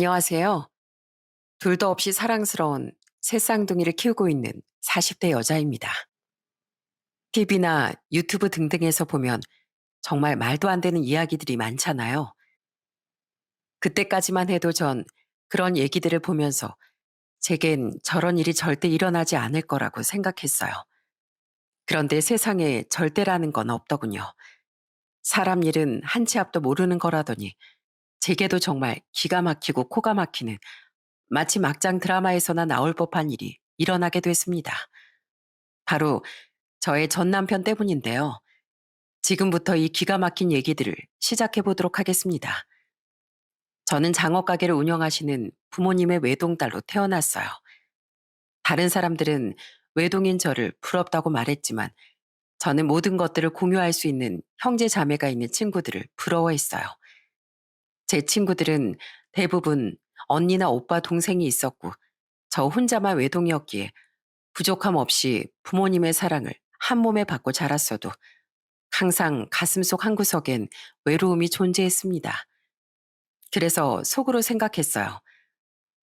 안녕하세요. 둘도 없이 사랑스러운 새 쌍둥이를 키우고 있는 40대 여자입니다. TV나 유튜브 등등에서 보면 정말 말도 안 되는 이야기들이 많잖아요. 그때까지만 해도 전 그런 얘기들을 보면서 제겐 저런 일이 절대 일어나지 않을 거라고 생각했어요. 그런데 세상에 절대라는 건 없더군요. 사람 일은 한 치 앞도 모르는 거라더니 제게도 정말 기가 막히고 코가 막히는 마치 막장 드라마에서나 나올 법한 일이 일어나게 됐습니다. 바로 저의 전 남편 때문인데요. 지금부터 이 기가 막힌 얘기들을 시작해 보도록 하겠습니다. 저는 장어 가게를 운영하시는 부모님의 외동딸로 태어났어요. 다른 사람들은 외동인 저를 부럽다고 말했지만 저는 모든 것들을 공유할 수 있는 형제 자매가 있는 친구들을 부러워했어요. 제 친구들은 대부분 언니나 오빠 동생이 있었고 저 혼자만 외동이었기에 부족함 없이 부모님의 사랑을 한 몸에 받고 자랐어도 항상 가슴속 한구석엔 외로움이 존재했습니다. 그래서 속으로 생각했어요.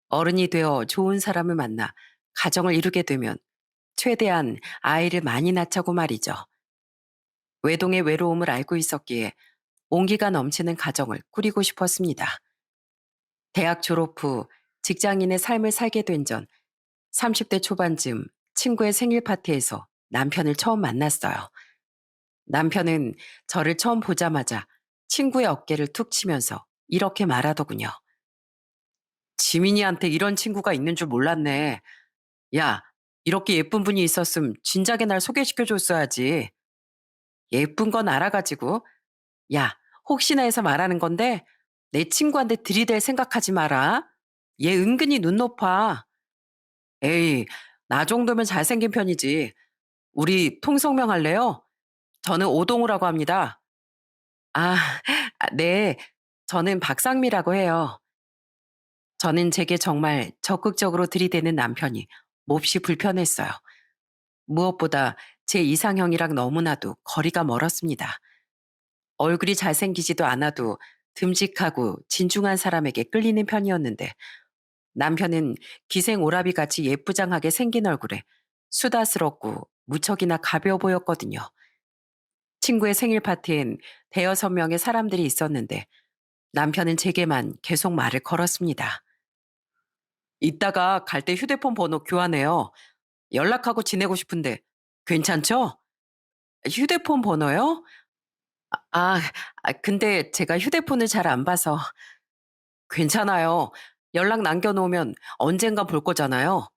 어른이 되어 좋은 사람을 만나 가정을 이루게 되면 최대한 아이를 많이 낳자고 말이죠. 외동의 외로움을 알고 있었기에 온기가 넘치는 가정을 꾸리고 싶었습니다. 대학 졸업 후 직장인의 삶을 살게 된 전 30대 초반쯤 친구의 생일 파티에서 남편을 처음 만났어요. 남편은 저를 처음 보자마자 친구의 어깨를 툭 치면서 이렇게 말하더군요. 지민이한테 이런 친구가 있는 줄 몰랐네. 야, 이렇게 예쁜 분이 있었음 진작에 날 소개시켜 줬어야지. 예쁜 건 알아가지고. 야, 혹시나 해서 말하는 건데 내 친구한테 들이댈 생각하지 마라. 얘 은근히 눈 높아. 에이, 나 정도면 잘생긴 편이지. 우리 통성명 할래요? 저는 오동우라고 합니다. 아, 네. 저는 박상미라고 해요. 저는 제게 정말 적극적으로 들이대는 남편이 몹시 불편했어요. 무엇보다 제 이상형이랑 너무나도 거리가 멀었습니다. 얼굴이 잘생기지도 않아도 듬직하고 진중한 사람에게 끌리는 편이었는데 남편은 기생 오라비 같이 예쁘장하게 생긴 얼굴에 수다스럽고 무척이나 가벼워 보였거든요. 친구의 생일 파티엔 대여섯 명의 사람들이 있었는데 남편은 제게만 계속 말을 걸었습니다. 이따가 갈 때 휴대폰 번호 교환해요. 연락하고 지내고 싶은데 괜찮죠? 휴대폰 번호요? 아, 근데 제가 휴대폰을 잘 안 봐서 괜찮아요. 연락 남겨놓으면 언젠가 볼 거잖아요.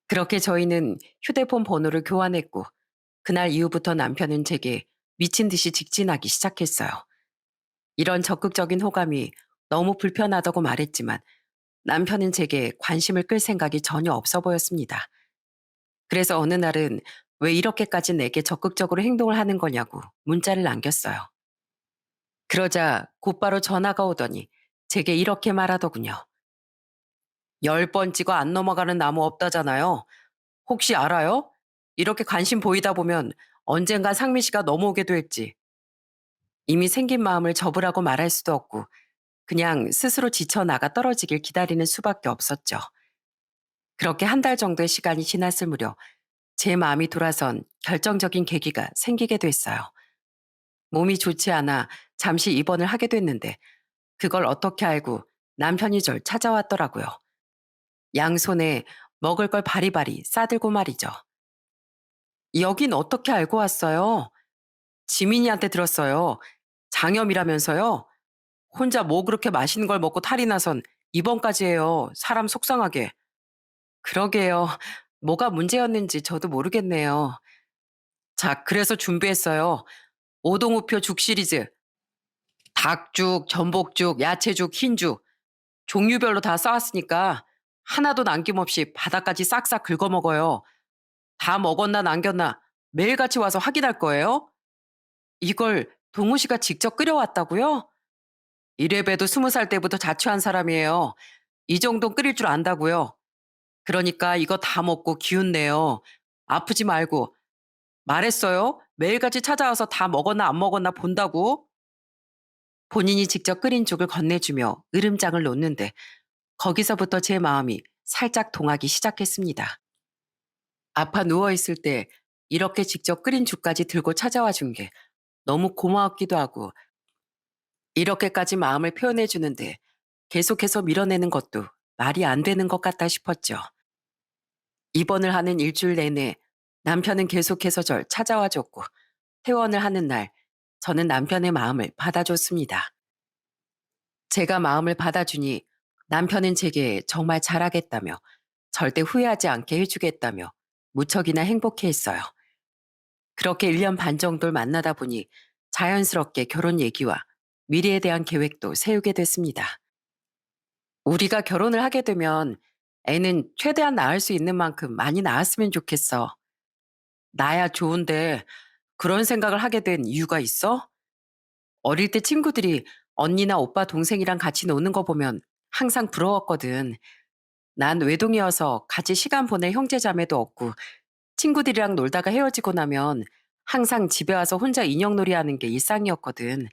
그렇게 저희는 휴대폰 번호를 교환했고 그날 이후부터 남편은 제게 미친 듯이 직진하기 시작했어요. 이런 적극적인 호감이 너무 불편하다고 말했지만 남편은 제게 관심을 끌 생각이 전혀 없어 보였습니다. 그래서 어느 날은 왜 이렇게까지 내게 적극적으로 행동을 하는 거냐고 문자를 남겼어요. 그러자 곧바로 전화가 오더니 제게 이렇게 말하더군요. 10번 찍어 안 넘어가는 나무 없다잖아요. 혹시 알아요? 이렇게 관심 보이다 보면 언젠간 상미 씨가 넘어오게 될지. 이미 생긴 마음을 접으라고 말할 수도 없고 그냥 스스로 지쳐 나가 떨어지길 기다리는 수밖에 없었죠. 그렇게 한 달 정도의 시간이 지났을 무렵 제 마음이 돌아선 결정적인 계기가 생기게 됐어요. 몸이 좋지 않아 잠시 입원을 하게 됐는데 그걸 어떻게 알고 남편이 절 찾아왔더라고요. 양손에 먹을 걸 바리바리 싸들고 말이죠. 여긴 어떻게 알고 왔어요? 지민이한테 들었어요. 장염이라면서요? 혼자 뭐 그렇게 맛있는 걸 먹고 탈이 나선 입원까지 해요. 사람 속상하게. 그러게요. 뭐가 문제였는지 저도 모르겠네요. 자, 그래서 준비했어요. 오동우표 죽 시리즈. 닭죽, 전복죽, 야채죽, 흰죽. 종류별로 다 쌓았으니까 하나도 남김없이 바닥까지 싹싹 긁어먹어요. 다 먹었나 남겼나 매일같이 와서 확인할 거예요. 이걸 동우 씨가 직접 끓여왔다고요? 이래봬도 20살 때부터 자취한 사람이에요. 이 정도 끓일 줄 안다고요. 그러니까 이거 다 먹고 기운 내요. 아프지 말고. 말했어요. 매일같이 찾아와서 다 먹었나 안 먹었나 본다고. 본인이 직접 끓인 죽을 건네주며 으름장을 놓는데 거기서부터 제 마음이 살짝 동하기 시작했습니다. 아파 누워있을 때 이렇게 직접 끓인 죽까지 들고 찾아와 준 게 너무 고마웠기도 하고 이렇게까지 마음을 표현해 주는데 계속해서 밀어내는 것도 말이 안 되는 것 같다 싶었죠. 입원을 하는 일주일 내내 남편은 계속해서 절 찾아와 줬고 퇴원을 하는 날 저는 남편의 마음을 받아줬습니다. 제가 마음을 받아주니 남편은 제게 정말 잘하겠다며 절대 후회하지 않게 해주겠다며 무척이나 행복해했어요. 그렇게 1년 반 정도를 만나다 보니 자연스럽게 결혼 얘기와 미래에 대한 계획도 세우게 됐습니다. 우리가 결혼을 하게 되면 애는 최대한 낳을 수 있는 만큼 많이 낳았으면 좋겠어. 나야 좋은데 그런 생각을 하게 된 이유가 있어? 어릴 때 친구들이 언니나 오빠 동생이랑 같이 노는 거 보면 항상 부러웠거든. 난 외동이어서 같이 시간 보낼 형제 자매도 없고 친구들이랑 놀다가 헤어지고 나면 항상 집에 와서 혼자 인형놀이 하는 게 일상이었거든.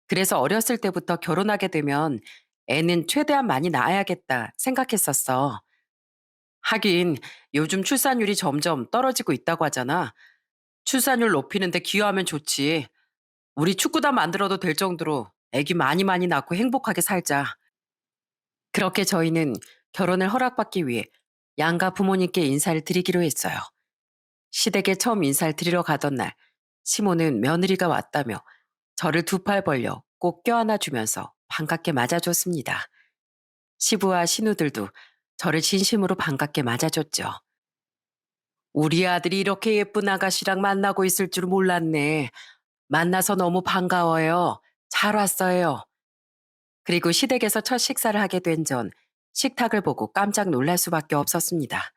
그래서 어렸을 때부터 결혼하게 되면 애는 최대한 많이 낳아야겠다 생각했었어. 하긴 요즘 출산율이 점점 떨어지고 있다고 하잖아. 출산율 높이는데 기여하면 좋지. 우리 축구단 만들어도 될 정도로 애기 많이 많이 낳고 행복하게 살자. 그렇게 저희는 결혼을 허락받기 위해 양가 부모님께 인사를 드리기로 했어요. 시댁에 처음 인사를 드리러 가던 날, 시모는 며느리가 왔다며 저를 두 팔 벌려 꼭 껴안아 주면서 반갑게 맞아줬습니다. 시부와 시누들도 저를 진심으로 반갑게 맞아줬죠. 우리 아들이 이렇게 예쁜 아가씨랑 만나고 있을 줄 몰랐네. 만나서 너무 반가워요. 잘 왔어요. 그리고 시댁에서 첫 식사를 하게 된 전 식탁을 보고 깜짝 놀랄 수밖에 없었습니다.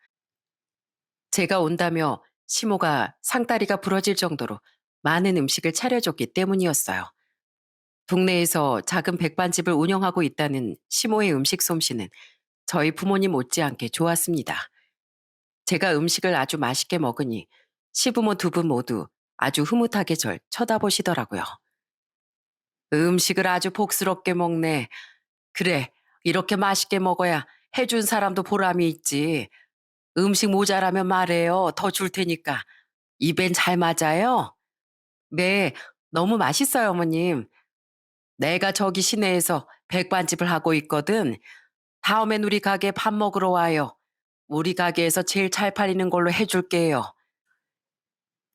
제가 온다며 시모가 상다리가 부러질 정도로 많은 음식을 차려줬기 때문이었어요. 동네에서 작은 백반집을 운영하고 있다는 시모의 음식 솜씨는 저희 부모님 못지않게 좋았습니다. 제가 음식을 아주 맛있게 먹으니 시부모 두 분 모두 아주 흐뭇하게 절 쳐다보시더라고요. 음식을 아주 복스럽게 먹네. 그래, 이렇게 맛있게 먹어야 해준 사람도 보람이 있지. 음식 모자라면 말해요. 더 줄 테니까. 입엔 잘 맞아요? 네, 너무 맛있어요, 어머님. 내가 저기 시내에서 백반집을 하고 있거든. 다음엔 우리 가게 밥 먹으러 와요. 우리 가게에서 제일 잘 팔리는 걸로 해줄게요.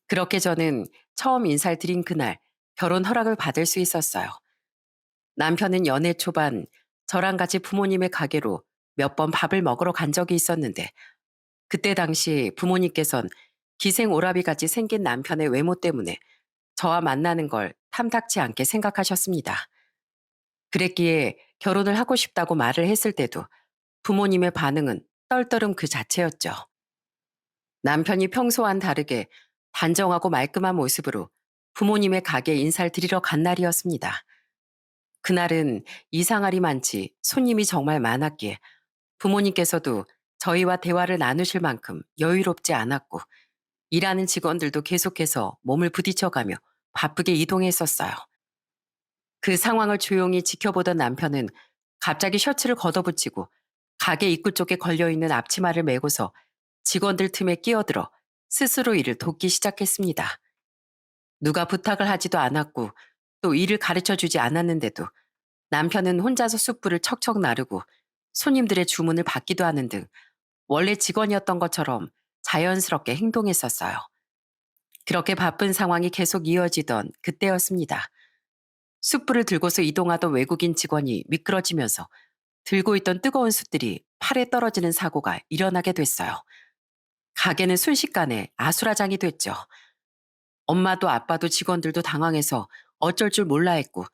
그렇게 저는 처음 인사를 드린 그날 결혼 허락을 받을 수 있었어요. 남편은 연애 초반 저랑 같이 부모님의 가게로 몇 번 밥을 먹으러 간 적이 있었는데 그때 당시 부모님께선 기생 오라비 같이 생긴 남편의 외모 때문에 저와 만나는 걸 탐탁치 않게 생각하셨습니다. 그랬기에 결혼을 하고 싶다고 말을 했을 때도 부모님의 반응은 떨떠름 그 자체였죠. 남편이 평소와는 다르게 단정하고 말끔한 모습으로 부모님의 가게 인사를 드리러 간 날이었습니다. 그날은 이상할이 많지 손님이 정말 많았기에 부모님께서도 저희와 대화를 나누실 만큼 여유롭지 않았고 일하는 직원들도 계속해서 몸을 부딪혀가며 바쁘게 이동했었어요. 그 상황을 조용히 지켜보던 남편은 갑자기 셔츠를 걷어붙이고 가게 입구 쪽에 걸려있는 앞치마를 메고서 직원들 틈에 끼어들어 스스로 일을 돕기 시작했습니다. 누가 부탁을 하지도 않았고 또 일을 가르쳐 주지 않았는데도 남편은 혼자서 숯불을 척척 나르고 손님들의 주문을 받기도 하는 등 원래 직원이었던 것처럼 자연스럽게 행동했었어요. 그렇게 바쁜 상황이 계속 이어지던 그때였습니다. 숯불을 들고서 이동하던 외국인 직원이 미끄러지면서 들고 있던 뜨거운 숯들이 팔에 떨어지는 사고가 일어나게 됐어요. 가게는 순식간에 아수라장이 됐죠. 엄마도 아빠도 직원들도 당황해서 어쩔 줄 몰라 했고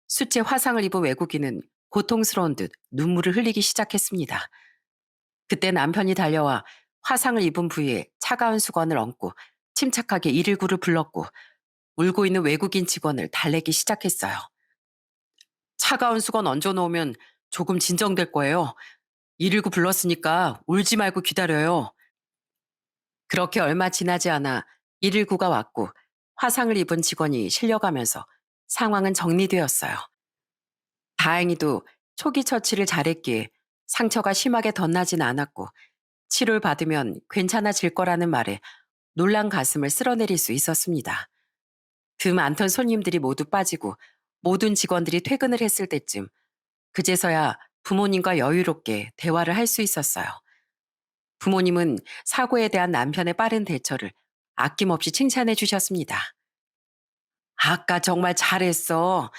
숯에 화상을 입은 외국인은 고통스러운 듯 눈물을 흘리기 시작했습니다. 그때 남편이 달려와 화상을 입은 부위에 차가운 수건을 얹고 침착하게 119를 불렀고 울고 있는 외국인 직원을 달래기 시작했어요. 차가운 수건 얹어 놓으면 조금 진정될 거예요. 119 불렀으니까 울지 말고 기다려요. 그렇게 얼마 지나지 않아 119가 왔고 화상을 입은 직원이 실려가면서 상황은 정리되었어요. 다행히도 초기 처치를 잘했기에 상처가 심하게 덧나진 않았고 치료를 받으면 괜찮아질 거라는 말에 놀란 가슴을 쓸어내릴 수 있었습니다. 그 많던 손님들이 모두 빠지고 모든 직원들이 퇴근을 했을 때쯤 그제서야 부모님과 여유롭게 대화를 할 수 있었어요. 부모님은 사고에 대한 남편의 빠른 대처를 아낌없이 칭찬해 주셨습니다. 아까 정말 잘했어.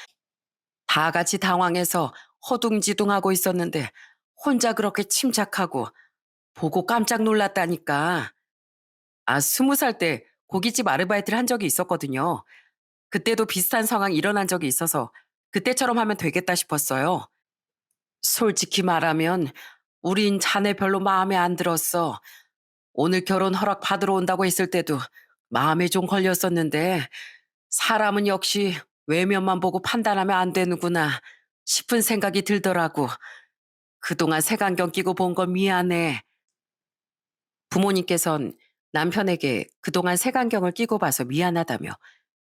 다 같이 당황해서 허둥지둥하고 있었는데 혼자 그렇게 침착하고 보고 깜짝 놀랐다니까. 20살 때 고깃집 아르바이트를 한 적이 있었거든요. 그때도 비슷한 상황이 일어난 적이 있어서 그때처럼 하면 되겠다 싶었어요. 솔직히 말하면 우린 자네 별로 마음에 안 들었어. 오늘 결혼 허락 받으러 온다고 했을 때도 마음에 좀 걸렸었는데 사람은 역시 외면만 보고 판단하면 안 되는구나 싶은 생각이 들더라고. 그동안 색안경 끼고 본 건 미안해. 부모님께선 남편에게 그동안 색안경을 끼고 봐서 미안하다며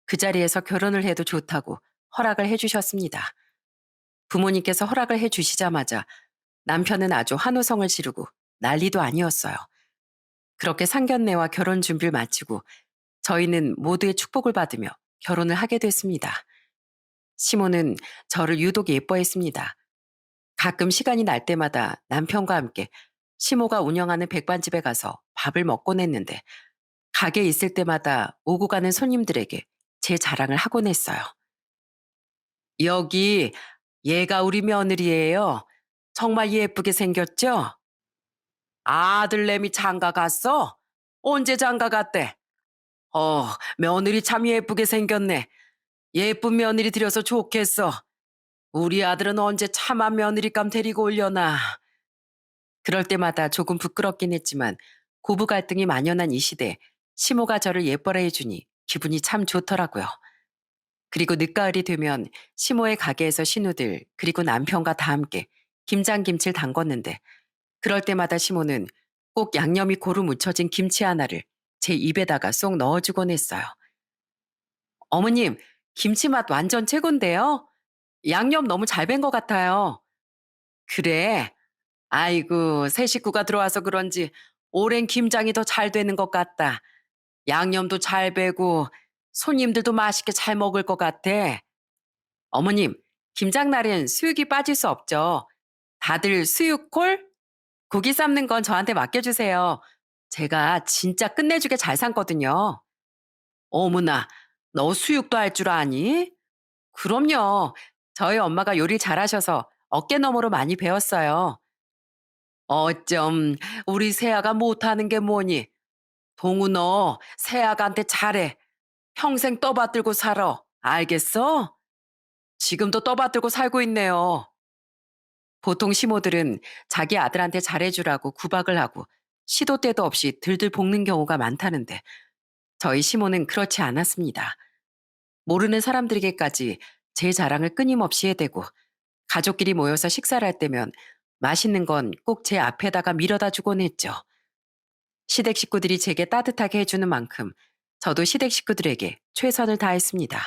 그 자리에서 결혼을 해도 좋다고 허락을 해주셨습니다. 부모님께서 허락을 해주시자마자 남편은 아주 환호성을 지르고 난리도 아니었어요. 그렇게 상견례와 결혼 준비를 마치고 저희는 모두의 축복을 받으며 결혼을 하게 됐습니다. 시모는 저를 유독 예뻐했습니다. 가끔 시간이 날 때마다 남편과 함께 시모가 운영하는 백반집에 가서 밥을 먹곤 했는데 가게에 있을 때마다 오고 가는 손님들에게 제 자랑을 하곤 했어요. 여기 얘가 우리 며느리예요. 정말 예쁘게 생겼죠? 아들내미 장가 갔어? 언제 장가 갔대? 며느리 참 예쁘게 생겼네. 예쁜 며느리 들여서 좋겠어. 우리 아들은 언제 참한 며느리감 데리고 오려나. 그럴 때마다 조금 부끄럽긴 했지만 고부 갈등이 만연한 이 시대 시모가 저를 예뻐라 해주니 기분이 참 좋더라고요. 그리고 늦가을이 되면 시모의 가게에서 신우들 그리고 남편과 다 함께 김장김치를 담궜는데 그럴 때마다 시모는 꼭 양념이 고루 묻혀진 김치 하나를 제 입에다가 쏙 넣어주곤 했어요. 어머님, 김치 맛 완전 최곤데요? 양념 너무 잘 밴 것 같아요. 그래? 아이고, 새 식구가 들어와서 그런지 오랜 김장이 더 잘 되는 것 같다. 양념도 잘 배고 손님들도 맛있게 잘 먹을 것 같아. 어머님, 김장날엔 수육이 빠질 수 없죠. 다들 수육콜? 고기 삶는 건 저한테 맡겨주세요. 제가 진짜 끝내주게 잘 삶거든요. 어머나, 너 수육도 할 줄 아니? 그럼요. 저희 엄마가 요리 잘하셔서 어깨너머로 많이 배웠어요. 어쩜 우리 세아가 못하는 게 뭐니? 동우 너 세아가한테 잘해. 평생 떠받들고 살아. 알겠어? 지금도 떠받들고 살고 있네요. 보통 시모들은 자기 아들한테 잘해주라고 구박을 하고 시도 때도 없이 들들 볶는 경우가 많다는데 저희 시모는 그렇지 않았습니다. 모르는 사람들에게까지 제 자랑을 끊임없이 해대고 가족끼리 모여서 식사를 할 때면 맛있는 건 꼭 제 앞에다가 밀어다 주곤 했죠. 시댁 식구들이 제게 따뜻하게 해주는 만큼 저도 시댁 식구들에게 최선을 다했습니다.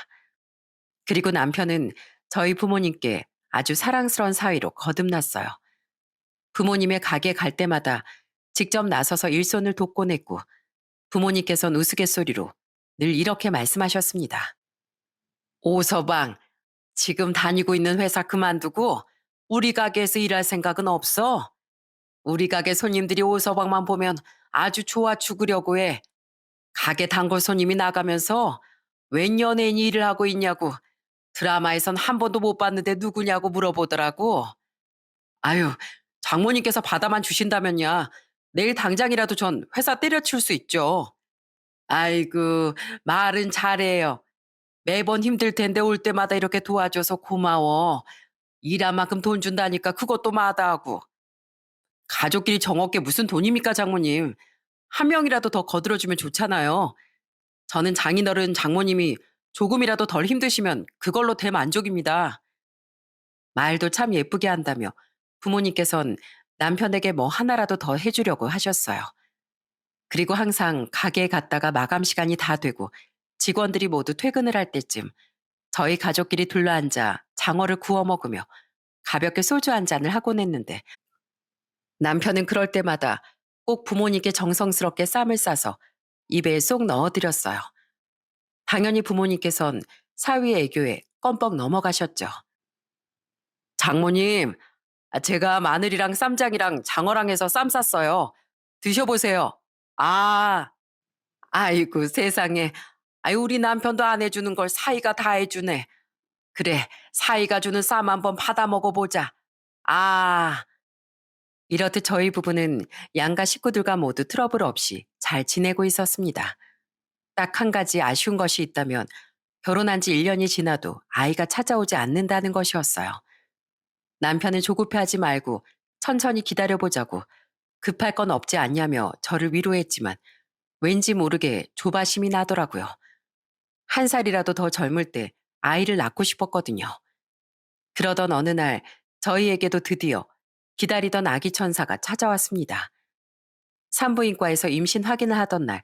그리고 남편은 저희 부모님께 아주 사랑스러운 사위로 거듭났어요. 부모님의 가게 갈 때마다 직접 나서서 일손을 돕곤 했고 부모님께서는 우스갯소리로 늘 이렇게 말씀하셨습니다. 오서방, 지금 다니고 있는 회사 그만두고 우리 가게에서 일할 생각은 없어? 우리 가게 손님들이 오서방만 보면 아주 좋아 죽으려고 해. 가게 단골 손님이 나가면서 웬 연예인이 일을 하고 있냐고 드라마에선 한 번도 못 봤는데 누구냐고 물어보더라고. 아유, 장모님께서 받아만 주신다면야 내일 당장이라도 전 회사 때려칠 수 있죠. 아이고, 말은 잘해요. 매번 힘들 텐데 올 때마다 이렇게 도와줘서 고마워. 일한 만큼 돈 준다니까 그것도 마다하고. 가족끼리 정없게 무슨 돈입니까, 장모님. 한 명이라도 더 거들어주면 좋잖아요. 저는 장인어른 장모님이 조금이라도 덜 힘드시면 그걸로 대만족입니다. 말도 참 예쁘게 한다며 부모님께선 남편에게 뭐 하나라도 더 해주려고 하셨어요. 그리고 항상 가게에 갔다가 마감 시간이 다 되고 직원들이 모두 퇴근을 할 때쯤 저희 가족끼리 둘러앉아 장어를 구워 먹으며 가볍게 소주 한 잔을 하곤 했는데 남편은 그럴 때마다 꼭 부모님께 정성스럽게 쌈을 싸서 입에 쏙 넣어드렸어요. 당연히 부모님께선 사위의 애교에 껌뻑 넘어가셨죠. 장모님, 제가 마늘이랑 쌈장이랑 장어랑 해서 쌈 쌌어요. 드셔보세요. 아, 아이고 세상에. 아유, 우리 남편도 안 해주는 걸 사위가 다 해주네. 그래, 사위가 주는 쌈 한번 받아 먹어보자. 아, 이렇듯 저희 부부는 양가 식구들과 모두 트러블 없이 잘 지내고 있었습니다. 딱 한 가지 아쉬운 것이 있다면 결혼한 지 1년이 지나도 아이가 찾아오지 않는다는 것이었어요. 남편은 조급해하지 말고 천천히 기다려보자고 급할 건 없지 않냐며 저를 위로했지만 왠지 모르게 조바심이 나더라고요. 한 살이라도 더 젊을 때 아이를 낳고 싶었거든요. 그러던 어느 날 저희에게도 드디어 기다리던 아기 천사가 찾아왔습니다. 산부인과에서 임신 확인을 하던 날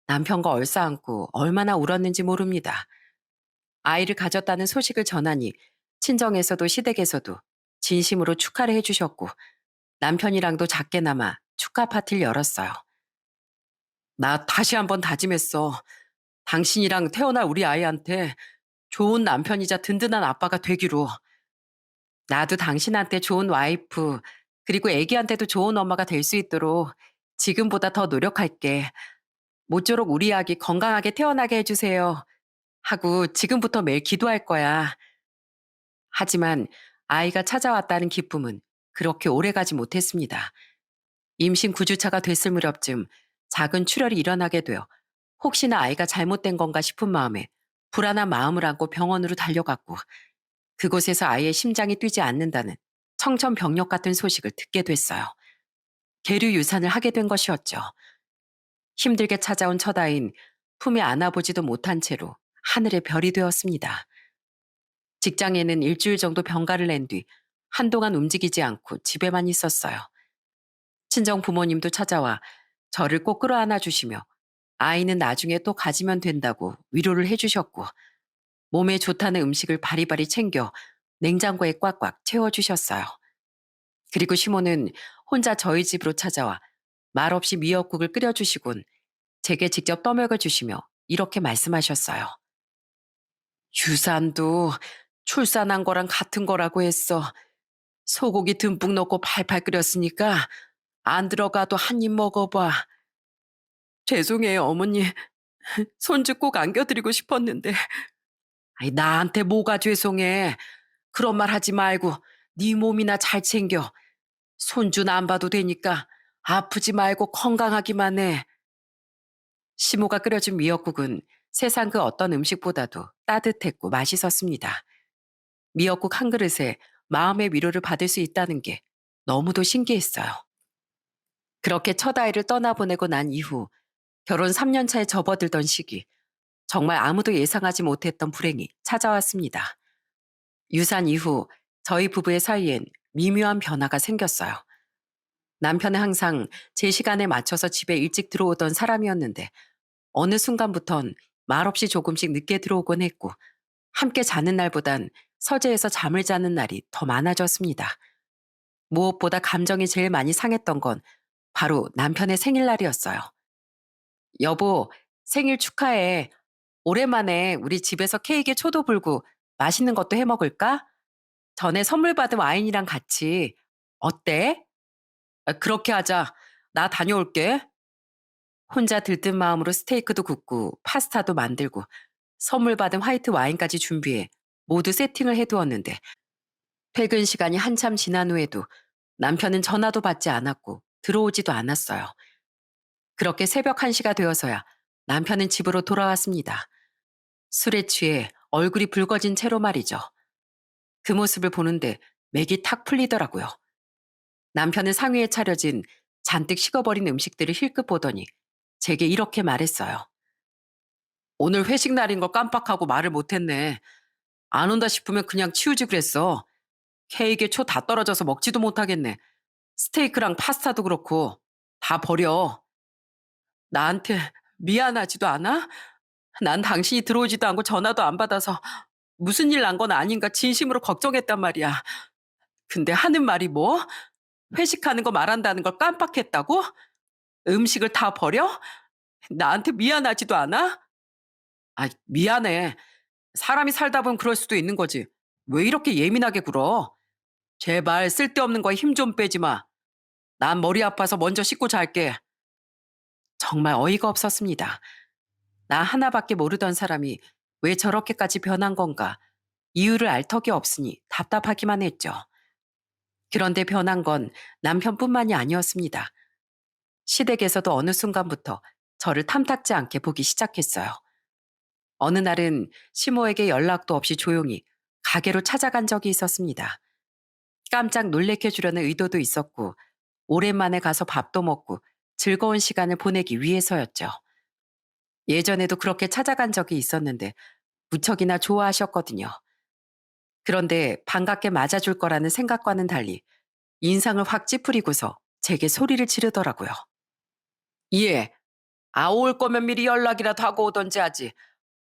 남편과 얼싸안고 얼마나 울었는지 모릅니다. 아이를 가졌다는 소식을 전하니 친정에서도 시댁에서도 진심으로 축하를 해주셨고 남편이랑도 작게나마 축하 파티를 열었어요. 나 다시 한번 다짐했어. 당신이랑 태어날 우리 아이한테 좋은 남편이자 든든한 아빠가 되기로. 나도 당신한테 좋은 와이프, 그리고 애기한테도 좋은 엄마가 될 수 있도록 지금보다 더 노력할게. 모쪼록 우리 아기 건강하게 태어나게 해주세요. 하고 지금부터 매일 기도할 거야. 하지만 아이가 찾아왔다는 기쁨은 그렇게 오래가지 못했습니다. 임신 9주차가 됐을 무렵쯤 작은 출혈이 일어나게 되어 혹시나 아이가 잘못된 건가 싶은 마음에 불안한 마음을 안고 병원으로 달려갔고 그곳에서 아이의 심장이 뛰지 않는다는 청천벽력 같은 소식을 듣게 됐어요. 계류 유산을 하게 된 것이었죠. 힘들게 찾아온 첫 아이는 품에 안아보지도 못한 채로 하늘의 별이 되었습니다. 직장에는 일주일 정도 병가를 낸 뒤 한동안 움직이지 않고 집에만 있었어요. 친정 부모님도 찾아와 저를 꼭 끌어안아 주시며 아이는 나중에 또 가지면 된다고 위로를 해주셨고 몸에 좋다는 음식을 바리바리 챙겨 냉장고에 꽉꽉 채워주셨어요. 그리고 시모는 혼자 저희 집으로 찾아와 말없이 미역국을 끓여주시곤 제게 직접 떠먹여 주시며 이렇게 말씀하셨어요. 유산도 출산한 거랑 같은 거라고 했어. 소고기 듬뿍 넣고 팔팔 끓였으니까 안 들어가도 한 입 먹어봐. 죄송해요, 어머니. 손주 꼭 안겨드리고 싶었는데. 아이, 나한테 뭐가 죄송해. 그런 말 하지 말고 네 몸이나 잘 챙겨. 손주는 안 봐도 되니까 아프지 말고 건강하기만 해. 시모가 끓여준 미역국은 세상 그 어떤 음식보다도 따뜻했고 맛있었습니다. 미역국 한 그릇에 마음의 위로를 받을 수 있다는 게 너무도 신기했어요. 그렇게 첫 아이를 떠나보내고 난 이후 결혼 3년 차에 접어들던 시기, 정말 아무도 예상하지 못했던 불행이 찾아왔습니다. 유산 이후 저희 부부의 사이엔 미묘한 변화가 생겼어요. 남편은 항상 제 시간에 맞춰서 집에 일찍 들어오던 사람이었는데 어느 순간부턴 말없이 조금씩 늦게 들어오곤 했고 함께 자는 날보단 서재에서 잠을 자는 날이 더 많아졌습니다. 무엇보다 감정이 제일 많이 상했던 건 바로 남편의 생일날이었어요. 여보, 생일 축하해. 오랜만에 우리 집에서 케이크에 초도 불고 맛있는 것도 해 먹을까? 전에 선물 받은 와인이랑 같이. 어때? 그렇게 하자. 나 다녀올게. 혼자 들뜬 마음으로 스테이크도 굽고 파스타도 만들고 선물 받은 화이트 와인까지 준비해 모두 세팅을 해두었는데 퇴근 시간이 한참 지난 후에도 남편은 전화도 받지 않았고 들어오지도 않았어요. 그렇게 새벽 1시가 되어서야 남편은 집으로 돌아왔습니다. 술에 취해 얼굴이 붉어진 채로 말이죠. 그 모습을 보는데 맥이 탁 풀리더라고요. 남편은 상위에 차려진 잔뜩 식어버린 음식들을 힐끗 보더니 제게 이렇게 말했어요. 오늘 회식 날인 걸 깜빡하고 말을 못했네. 안 온다 싶으면 그냥 치우지 그랬어. 케이크에 초 다 떨어져서 먹지도 못하겠네. 스테이크랑 파스타도 그렇고 다 버려. 나한테 미안하지도 않아? 난 당신이 들어오지도 않고 전화도 안 받아서 무슨 일 난 건 아닌가 진심으로 걱정했단 말이야. 근데 하는 말이 뭐? 회식하는 거 말한다는 걸 깜빡했다고? 음식을 다 버려? 나한테 미안하지도 않아? 아, 미안해. 사람이 살다 보면 그럴 수도 있는 거지. 왜 이렇게 예민하게 굴어? 제발 쓸데없는 거에 힘 좀 빼지 마. 난 머리 아파서 먼저 씻고 잘게. 정말 어이가 없었습니다. 나 하나밖에 모르던 사람이 왜 저렇게까지 변한 건가? 이유를 알 턱이 없으니 답답하기만 했죠. 그런데 변한 건 남편뿐만이 아니었습니다. 시댁에서도 어느 순간부터 저를 탐탁지 않게 보기 시작했어요. 어느 날은 시모에게 연락도 없이 조용히 가게로 찾아간 적이 있었습니다. 깜짝 놀래켜 주려는 의도도 있었고, 오랜만에 가서 밥도 먹고 즐거운 시간을 보내기 위해서였죠. 예전에도 그렇게 찾아간 적이 있었는데 무척이나 좋아하셨거든요. 그런데 반갑게 맞아줄 거라는 생각과는 달리 인상을 확 찌푸리고서 제게 소리를 지르더라고요. 예, 올 거면 미리 연락이라도 하고 오던지 하지.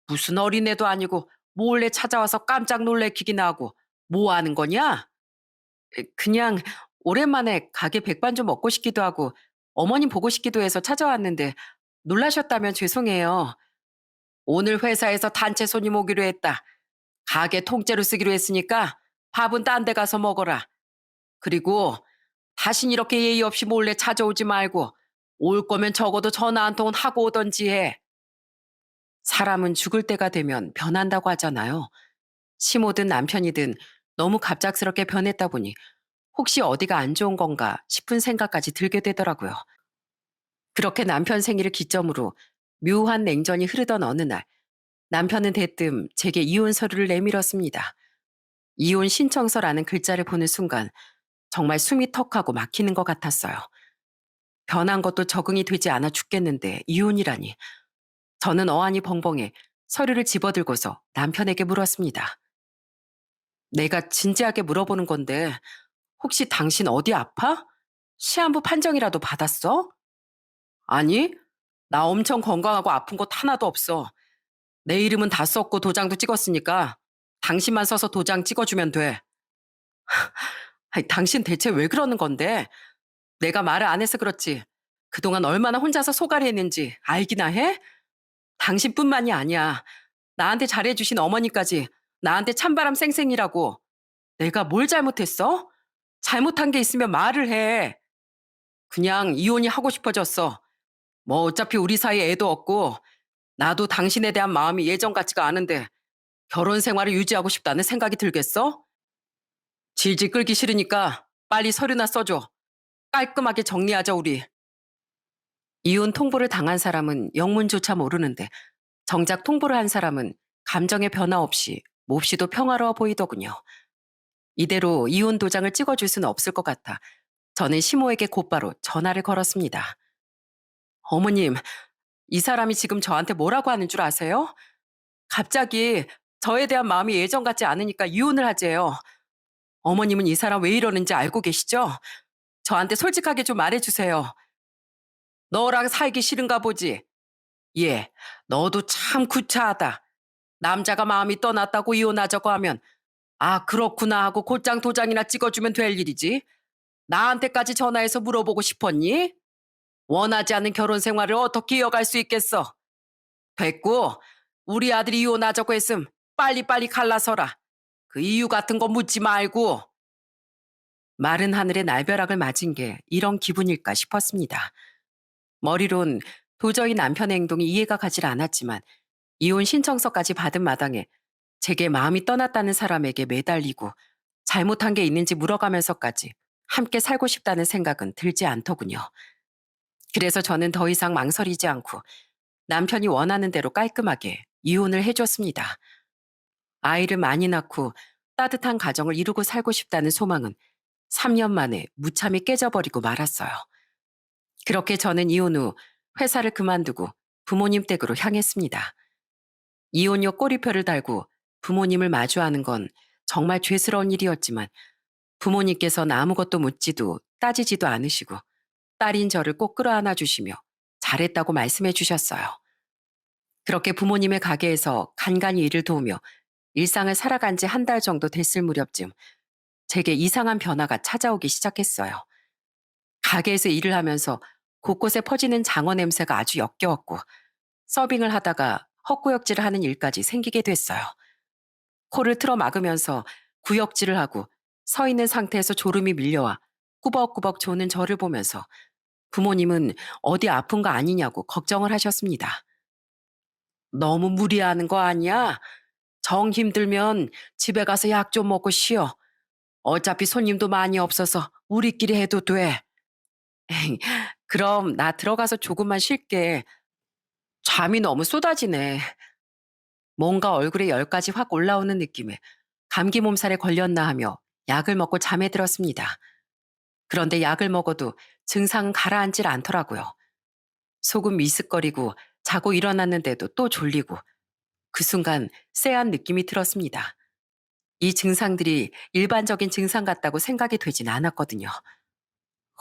무슨 어린애도 아니고 몰래 찾아와서 깜짝 놀래키기나 하고 뭐 하는 거냐? 그냥 오랜만에 가게 백반 좀 먹고 싶기도 하고 어머님 보고 싶기도 해서 찾아왔는데 놀라셨다면 죄송해요. 오늘 회사에서 단체 손님 오기로 했다. 가게 통째로 쓰기로 했으니까 밥은 딴 데 가서 먹어라. 그리고 다신 이렇게 예의 없이 몰래 찾아오지 말고 올 거면 적어도 전화 한 통은 하고 오던지 해. 사람은 죽을 때가 되면 변한다고 하잖아요. 시모든 남편이든 너무 갑작스럽게 변했다 보니 혹시 어디가 안 좋은 건가 싶은 생각까지 들게 되더라고요. 그렇게 남편 생일을 기점으로 묘한 냉전이 흐르던 어느 날, 남편은 대뜸 제게 이혼 서류를 내밀었습니다. 이혼 신청서라는 글자를 보는 순간 정말 숨이 턱하고 막히는 것 같았어요. 변한 것도 적응이 되지 않아 죽겠는데 이혼이라니. 저는 어안이 벙벙해 서류를 집어들고서 남편에게 물었습니다. 내가 진지하게 물어보는 건데 혹시 당신 어디 아파? 시한부 판정이라도 받았어? 아니, 나 엄청 건강하고 아픈 곳 하나도 없어. 내 이름은 다 썼고 도장도 찍었으니까 당신만 써서 도장 찍어주면 돼. 아니, 당신 대체 왜 그러는 건데? 내가 말을 안 해서 그렇지. 그동안 얼마나 혼자서 소갈이 했는지 알기나 해? 당신뿐만이 아니야. 나한테 잘해주신 어머니까지 나한테 찬바람 쌩쌩이라고. 내가 뭘 잘못했어? 잘못한 게 있으면 말을 해. 그냥 이혼이 하고 싶어졌어. 뭐 어차피 우리 사이에 애도 없고 나도 당신에 대한 마음이 예전 같지가 않은데 결혼 생활을 유지하고 싶다는 생각이 들겠어? 질질 끌기 싫으니까 빨리 서류나 써줘. 깔끔하게 정리하자 우리. 이혼 통보를 당한 사람은 영문조차 모르는데 정작 통보를 한 사람은 감정의 변화 없이 몹시도 평화로워 보이더군요. 이대로 이혼 도장을 찍어줄 수는 없을 것 같아 저는 시모에게 곧바로 전화를 걸었습니다. 어머님, 이 사람이 지금 저한테 뭐라고 하는 줄 아세요? 갑자기 저에 대한 마음이 예전 같지 않으니까 이혼을 하재요. 어머님은 이 사람 왜 이러는지 알고 계시죠? 저한테 솔직하게 좀 말해주세요. 너랑 살기 싫은가 보지? 예, 너도 참 구차하다. 남자가 마음이 떠났다고 이혼하자고 하면 아 그렇구나 하고 곧장 도장이나 찍어주면 될 일이지. 나한테까지 전화해서 물어보고 싶었니? 원하지 않는 결혼 생활을 어떻게 이어갈 수 있겠어? 됐고 우리 아들이 이혼하자고 했음 빨리빨리 갈라서라. 그 이유 같은 거 묻지 말고. 마른 하늘에 날벼락을 맞은 게 이런 기분일까 싶었습니다. 머리론 도저히 남편의 행동이 이해가 가질 않았지만 이혼 신청서까지 받은 마당에 제게 마음이 떠났다는 사람에게 매달리고 잘못한 게 있는지 물어가면서까지 함께 살고 싶다는 생각은 들지 않더군요. 그래서 저는 더 이상 망설이지 않고 남편이 원하는 대로 깔끔하게 이혼을 해줬습니다. 아이를 많이 낳고 따뜻한 가정을 이루고 살고 싶다는 소망은 3년 만에 무참히 깨져버리고 말았어요. 그렇게 저는 이혼 후 회사를 그만두고 부모님 댁으로 향했습니다. 이혼료 꼬리표를 달고 부모님을 마주하는 건 정말 죄스러운 일이었지만 부모님께서는 아무것도 묻지도 따지지도 않으시고 딸인 저를 꼭 끌어안아 주시며 잘했다고 말씀해 주셨어요. 그렇게 부모님의 가게에서 간간히 일을 도우며 일상을 살아간 지 한 달 정도 됐을 무렵쯤 제게 이상한 변화가 찾아오기 시작했어요. 가게에서 일을 하면서 곳곳에 퍼지는 장어 냄새가 아주 역겨웠고 서빙을 하다가 헛구역질을 하는 일까지 생기게 됐어요. 코를 틀어 막으면서 구역질을 하고 서 있는 상태에서 졸음이 밀려와 꾸벅꾸벅 조는 저를 보면서 부모님은 어디 아픈 거 아니냐고 걱정을 하셨습니다. 너무 무리하는 거 아니야? 정 힘들면 집에 가서 약 좀 먹고 쉬어. 어차피 손님도 많이 없어서 우리끼리 해도 돼. 그럼 나 들어가서 조금만 쉴게. 잠이 너무 쏟아지네. 뭔가 얼굴에 열까지 확 올라오는 느낌에 감기 몸살에 걸렸나 하며 약을 먹고 잠에 들었습니다. 그런데 약을 먹어도 증상은 가라앉질 않더라고요. 속은 미습거리고 자고 일어났는데도 또 졸리고 그 순간 쎄한 느낌이 들었습니다. 이 증상들이 일반적인 증상 같다고 생각이 되진 않았거든요.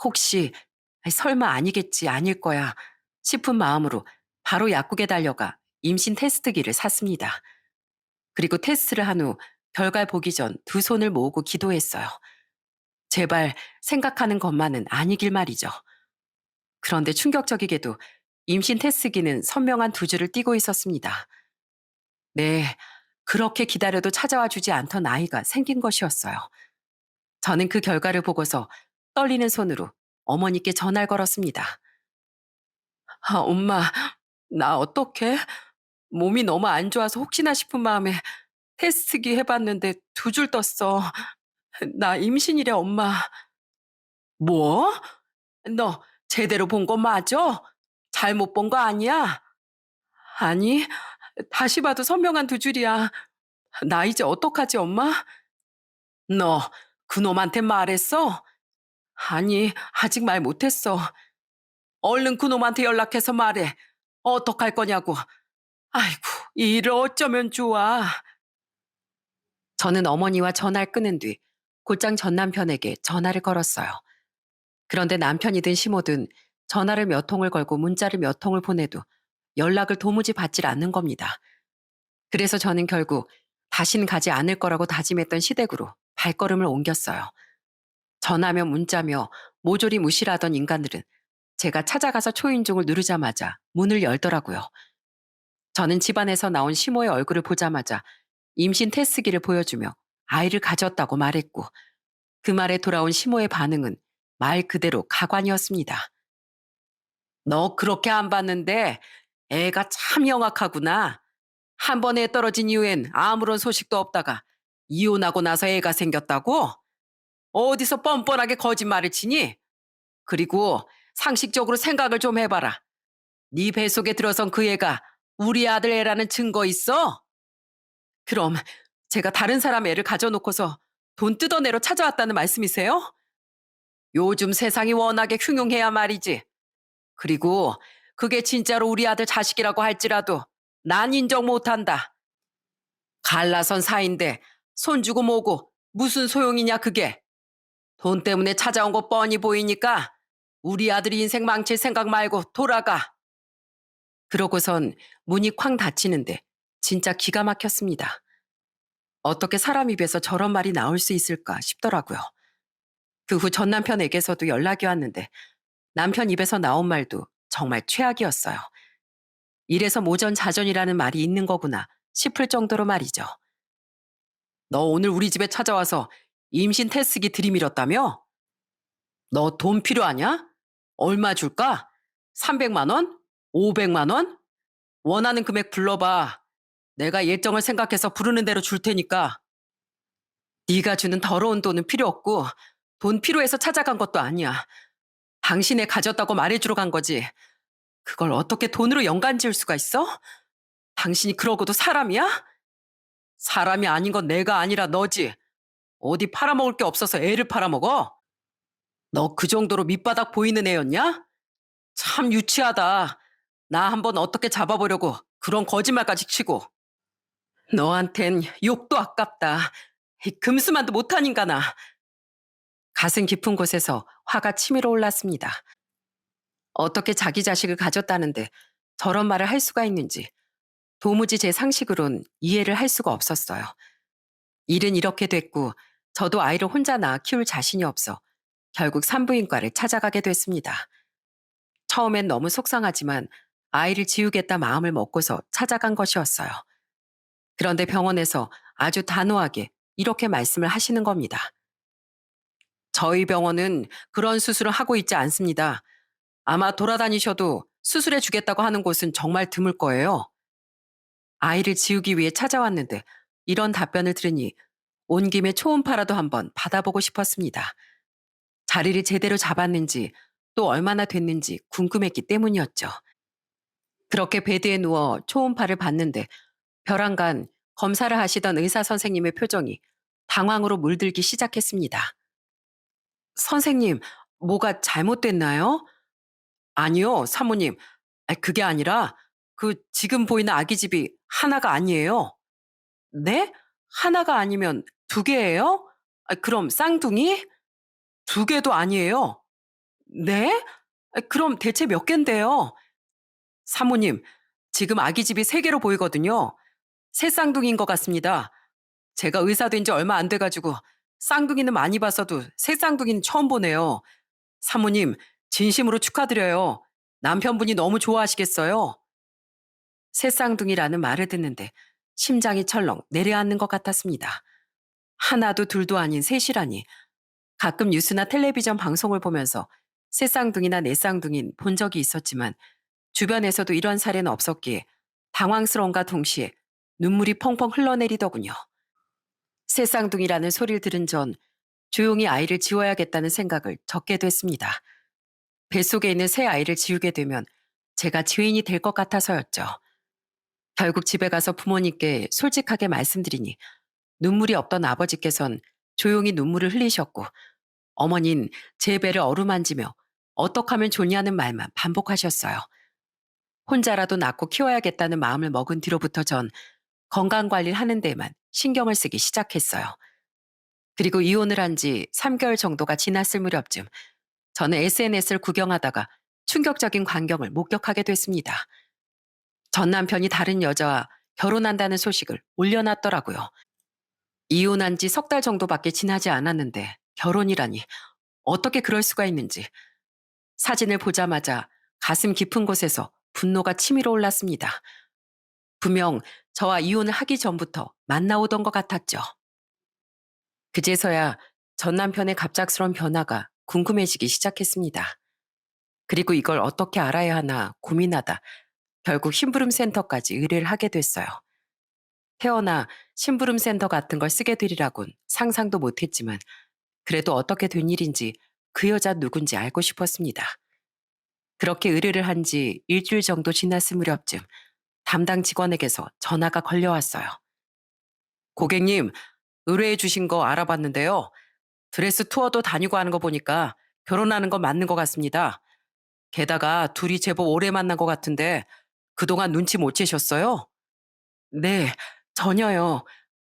혹시 설마 아니겠지 아닐 거야 싶은 마음으로 바로 약국에 달려가 임신 테스트기를 샀습니다. 그리고 테스트를 한 후 결과 보기 전 두 손을 모으고 기도했어요. 제발 생각하는 것만은 아니길 말이죠. 그런데 충격적이게도 임신 테스트기는 선명한 두 줄을 띄고 있었습니다. 네, 그렇게 기다려도 찾아와 주지 않던 아이가 생긴 것이었어요. 저는 그 결과를 보고서 떨리는 손으로 어머니께 전화를 걸었습니다. 아, 엄마, 나 어떡해? 몸이 너무 안 좋아서 혹시나 싶은 마음에 테스트기 해봤는데 두 줄 떴어. 나 임신이래, 엄마. 뭐? 너 제대로 본 거 맞아? 잘못 본 거 아니야? 아니, 다시 봐도 선명한 두 줄이야. 나 이제 어떡하지, 엄마? 너 그놈한테 말했어? 아니, 아직 말 못했어. 얼른 그놈한테 연락해서 말해. 어떡할 거냐고. 아이고, 이 일을 어쩌면 좋아. 저는 어머니와 전화를 끊은 뒤 곧장 전 남편에게 전화를 걸었어요. 그런데 남편이든 시모든 전화를 몇 통을 걸고 문자를 몇 통을 보내도 연락을 도무지 받질 않는 겁니다. 그래서 저는 결국 다신 가지 않을 거라고 다짐했던 시댁으로 발걸음을 옮겼어요. 전화며 문자며 모조리 무시하던 인간들은 제가 찾아가서 초인종을 누르자마자 문을 열더라고요. 저는 집안에서 나온 시모의 얼굴을 보자마자 임신 테스트기를 보여주며 아이를 가졌다고 말했고 그 말에 돌아온 시모의 반응은 말 그대로 가관이었습니다. 너 그렇게 안 봤는데 애가 참 영악하구나. 한 번에 떨어진 이후엔 아무런 소식도 없다가 이혼하고 나서 애가 생겼다고? 어디서 뻔뻔하게 거짓말을 치니? 그리고 상식적으로 생각을 좀 해봐라. 네 뱃속에 들어선 그 애가 우리 아들 애라는 증거 있어? 그럼 제가 다른 사람 애를 가져놓고서 돈 뜯어내러 찾아왔다는 말씀이세요? 요즘 세상이 워낙에 흉흉해야 말이지. 그리고 그게 진짜로 우리 아들 자식이라고 할지라도 난 인정 못한다. 갈라선 사이인데 손 주고 뭐고 무슨 소용이냐 그게. 돈 때문에 찾아온 거 뻔히 보이니까 우리 아들이 인생 망칠 생각 말고 돌아가. 그러고선 문이 쾅 닫히는데 진짜 기가 막혔습니다. 어떻게 사람 입에서 저런 말이 나올 수 있을까 싶더라고요. 그 후 전 남편에게서도 연락이 왔는데 남편 입에서 나온 말도 정말 최악이었어요. 이래서 모전자전이라는 말이 있는 거구나 싶을 정도로 말이죠. 너 오늘 우리 집에 찾아와서 임신 테스트기 들이밀었다며? 너 돈 필요하냐? 얼마 줄까? 300만 원? 500만 원? 원하는 금액 불러봐. 내가 일정을 생각해서 부르는 대로 줄 테니까. 네가 주는 더러운 돈은 필요 없고 돈 필요해서 찾아간 것도 아니야. 당신의 가졌다고 말해주러 간 거지. 그걸 어떻게 돈으로 연관 지을 수가 있어? 당신이 그러고도 사람이야? 사람이 아닌 건 내가 아니라 너지. 어디 팔아먹을 게 없어서 애를 팔아먹어? 너 그 정도로 밑바닥 보이는 애였냐? 참 유치하다. 나 한번 어떻게 잡아보려고 그런 거짓말까지 치고. 너한텐 욕도 아깝다. 이 금수만도 못한 인간아. 가슴 깊은 곳에서 화가 치밀어 올랐습니다. 어떻게 자기 자식을 가졌다는데 저런 말을 할 수가 있는지 도무지 제 상식으론 이해를 할 수가 없었어요. 일은 이렇게 됐고 저도 아이를 혼자 낳아 키울 자신이 없어 결국 산부인과를 찾아가게 됐습니다. 처음엔 너무 속상하지만 아이를 지우겠다 마음을 먹고서 찾아간 것이었어요. 그런데 병원에서 아주 단호하게 이렇게 말씀을 하시는 겁니다. 저희 병원은 그런 수술을 하고 있지 않습니다. 아마 돌아다니셔도 수술해 주겠다고 하는 곳은 정말 드물 거예요. 아이를 지우기 위해 찾아왔는데 이런 답변을 들으니 온 김에 초음파라도 한번 받아보고 싶었습니다. 자리를 제대로 잡았는지 또 얼마나 됐는지 궁금했기 때문이었죠. 그렇게 베드에 누워 초음파를 봤는데 벼랑간 검사를 하시던 의사 선생님의 표정이 당황으로 물들기 시작했습니다. 선생님, 뭐가 잘못됐나요? 아니요, 사모님. 그게 아니라 지금 보이는 아기 집이 하나가 아니에요. 네? 하나가 아니면 두 개예요? 그럼 쌍둥이? 두 개도 아니에요. 네? 그럼 대체 몇 갠데요? 사모님, 지금 아기 집이 세 개로 보이거든요. 새 쌍둥이인 것 같습니다. 제가 의사 된 지 얼마 안 돼가지고 쌍둥이는 많이 봤어도 새 쌍둥이는 처음 보네요. 사모님, 진심으로 축하드려요. 남편분이 너무 좋아하시겠어요? 새쌍둥이라는 말을 듣는데 심장이 철렁 내려앉는 것 같았습니다. 하나도 둘도 아닌 셋이라니. 가끔 뉴스나 텔레비전 방송을 보면서 새쌍둥이나 네쌍둥이는 본 적이 있었지만 주변에서도 이런 사례는 없었기에 당황스러움과 동시에 눈물이 펑펑 흘러내리더군요. 새쌍둥이라는 소리를 들은 전 조용히 아이를 지워야겠다는 생각을 적게 됐습니다. 뱃속에 있는 새 아이를 지우게 되면 제가 죄인이 될 것 같아서였죠. 결국 집에 가서 부모님께 솔직하게 말씀드리니 눈물이 없던 아버지께선 조용히 눈물을 흘리셨고 어머닌 제 배를 어루만지며 어떡 하면 좋냐는 말만 반복하셨어요. 혼자라도 낳고 키워야겠다는 마음을 먹은 뒤로부터 전 건강관리를 하는 데에만 신경을 쓰기 시작했어요. 그리고 이혼을 한 지 3개월 정도가 지났을 무렵쯤 저는 SNS를 구경하다가 충격적인 광경을 목격하게 됐습니다. 전 남편이 다른 여자와 결혼한다는 소식을 올려놨더라고요. 이혼한 지 석 달 정도밖에 지나지 않았는데 결혼이라니 어떻게 그럴 수가 있는지 사진을 보자마자 가슴 깊은 곳에서 분노가 치밀어 올랐습니다. 분명 저와 이혼을 하기 전부터 만나오던 것 같았죠. 그제서야 전 남편의 갑작스러운 변화가 궁금해지기 시작했습니다. 그리고 이걸 어떻게 알아야 하나 고민하다 결국 심부름 센터까지 의뢰를 하게 됐어요. 태어나 심부름 센터 같은 걸 쓰게 되리라곤 상상도 못했지만 그래도 어떻게 된 일인지 그 여자 누군지 알고 싶었습니다. 그렇게 의뢰를 한 지 일주일 정도 지났을 무렵쯤 담당 직원에게서 전화가 걸려왔어요. 고객님, 의뢰해 주신 거 알아봤는데요. 드레스 투어도 다니고 하는 거 보니까 결혼하는 거 맞는 것 같습니다. 게다가 둘이 제법 오래 만난 것 같은데 그동안 눈치 못 채셨어요? 네, 전혀요.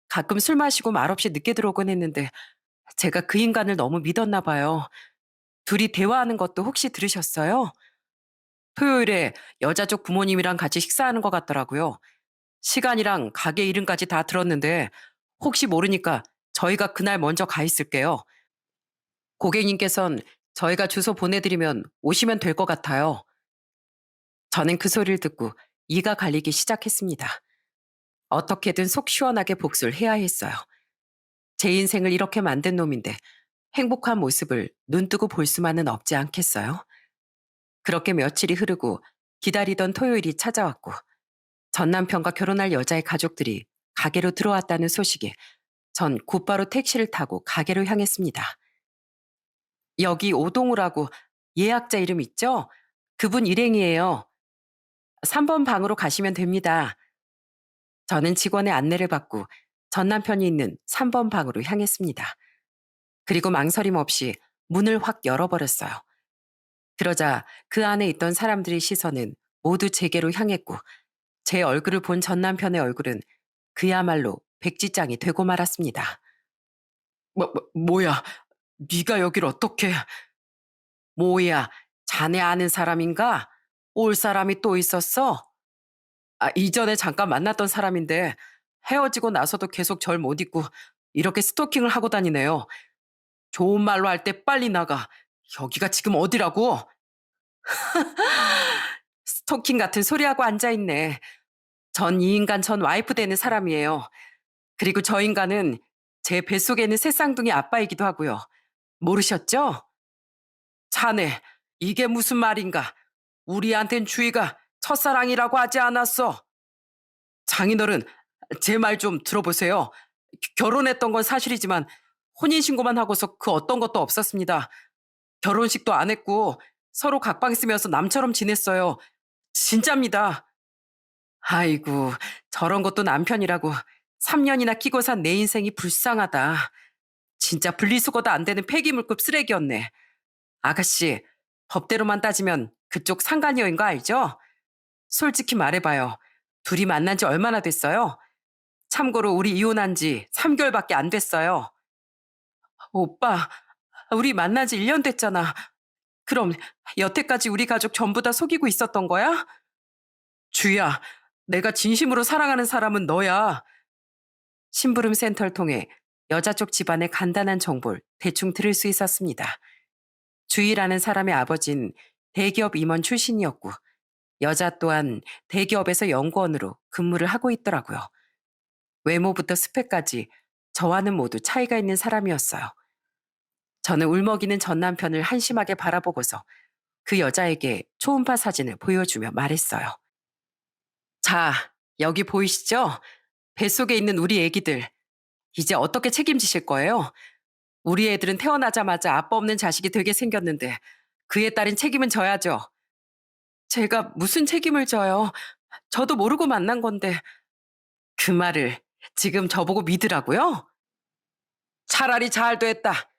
가끔 술 마시고 말없이 늦게 들어오곤 했는데 제가 그 인간을 너무 믿었나 봐요. 둘이 대화하는 것도 혹시 들으셨어요? 토요일에 여자 쪽 부모님이랑 같이 식사하는 것 같더라고요. 시간이랑 가게 이름까지 다 들었는데 혹시 모르니까 저희가 그날 먼저 가 있을게요. 고객님께선 저희가 주소 보내드리면 오시면 될 것 같아요. 저는 그 소리를 듣고 이가 갈리기 시작했습니다. 어떻게든 속 시원하게 복수를 해야 했어요. 제 인생을 이렇게 만든 놈인데 행복한 모습을 눈뜨고 볼 수만은 없지 않겠어요? 그렇게 며칠이 흐르고 기다리던 토요일이 찾아왔고 전 남편과 결혼할 여자의 가족들이 가게로 들어왔다는 소식에 전 곧바로 택시를 타고 가게로 향했습니다. 여기 오동우라고 예약자 이름 있죠? 그분 일행이에요. 3번 방으로 가시면 됩니다. 저는 직원의 안내를 받고 전 남편이 있는 3번 방으로 향했습니다. 그리고 망설임 없이 문을 확 열어버렸어요. 그러자 그 안에 있던 사람들의 시선은 모두 제게로 향했고 제 얼굴을 본 전 남편의 얼굴은 그야말로 백지장이 되고 말았습니다. 뭐야? 네가 여길 어떻게? 뭐야? 자네 아는 사람인가? 올 사람이 또 있었어? 이전에 잠깐 만났던 사람인데 헤어지고 나서도 계속 절 못 잊고 이렇게 스토킹을 하고 다니네요. 좋은 말로 할 때 빨리 나가. 여기가 지금 어디라고? 스토킹 같은 소리하고 앉아있네. 전 이 인간 전 와이프 되는 사람이에요. 그리고 저 인간은 제 뱃속에 있는 새 쌍둥이 아빠이기도 하고요. 모르셨죠? 자네, 이게 무슨 말인가? 우리한텐 주희가 첫사랑이라고 하지 않았어. 장인어른, 제 말 좀 들어보세요. 결혼했던 건 사실이지만 혼인신고만 하고서 그 어떤 것도 없었습니다. 결혼식도 안 했고 서로 각방 쓰면서 남처럼 지냈어요. 진짜입니다. 아이고, 저런 것도 남편이라고 3년이나 끼고 산 내 인생이 불쌍하다. 진짜 분리수거도 안 되는 폐기물급 쓰레기였네. 아가씨, 법대로만 따지면 그쪽 상간녀인 거 알죠? 솔직히 말해봐요. 둘이 만난 지 얼마나 됐어요? 참고로 우리 이혼한 지 3개월밖에 안 됐어요. 오빠, 우리 만난 지 1년 됐잖아. 그럼 여태까지 우리 가족 전부 다 속이고 있었던 거야? 주희야, 내가 진심으로 사랑하는 사람은 너야. 심부름 센터를 통해 여자 쪽 집안의 간단한 정보를 대충 들을 수 있었습니다. 주희라는 사람의 아버진 대기업 임원 출신이었고 여자 또한 대기업에서 연구원으로 근무를 하고 있더라고요. 외모부터 스펙까지 저와는 모두 차이가 있는 사람이었어요. 저는 울먹이는 전 남편을 한심하게 바라보고서 그 여자에게 초음파 사진을 보여주며 말했어요. 자, 여기 보이시죠? 뱃속에 있는 우리 애기들. 이제 어떻게 책임지실 거예요? 우리 애들은 태어나자마자 아빠 없는 자식이 되게 생겼는데 그에 따른 책임은 져야죠. 제가 무슨 책임을 져요? 저도 모르고 만난 건데. 그 말을 지금 저보고 믿으라고요? 차라리 잘 됐다.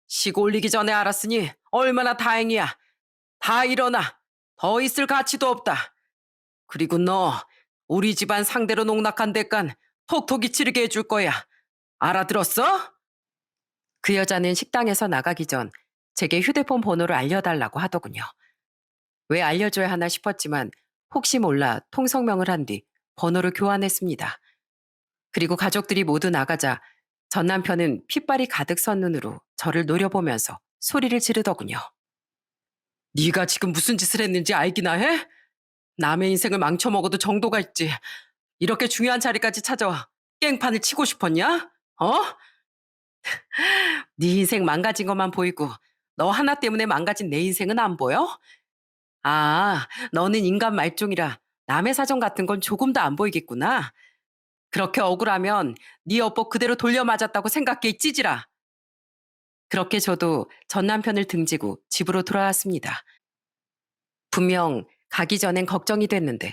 시고 올리기 전에 알았으니 얼마나 다행이야. 다 일어나. 더 있을 가치도 없다. 그리고 너 우리 집안 상대로 농락한 대간 톡톡이 치르게 해줄 거야. 알아들었어? 그 여자는 식당에서 나가기 전 제게 휴대폰 번호를 알려달라고 하더군요. 왜 알려줘야 하나 싶었지만 혹시 몰라 통성명을 한 뒤 번호를 교환했습니다. 그리고 가족들이 모두 나가자 전 남편은 핏발이 가득 선 눈으로 저를 노려보면서 소리를 지르더군요. 네가 지금 무슨 짓을 했는지 알기나 해? 남의 인생을 망쳐먹어도 정도가 있지. 이렇게 중요한 자리까지 찾아와 깽판을 치고 싶었냐? 어? 네 인생 망가진 것만 보이고 너 하나 때문에 망가진 내 인생은 안 보여? 아, 너는 인간 말종이라 남의 사정 같은 건 조금도 안 보이겠구나. 그렇게 억울하면 네 여보 그대로 돌려맞았다고 생각해 찌질아. 그렇게 저도 전 남편을 등지고 집으로 돌아왔습니다. 분명 가기 전엔 걱정이 됐는데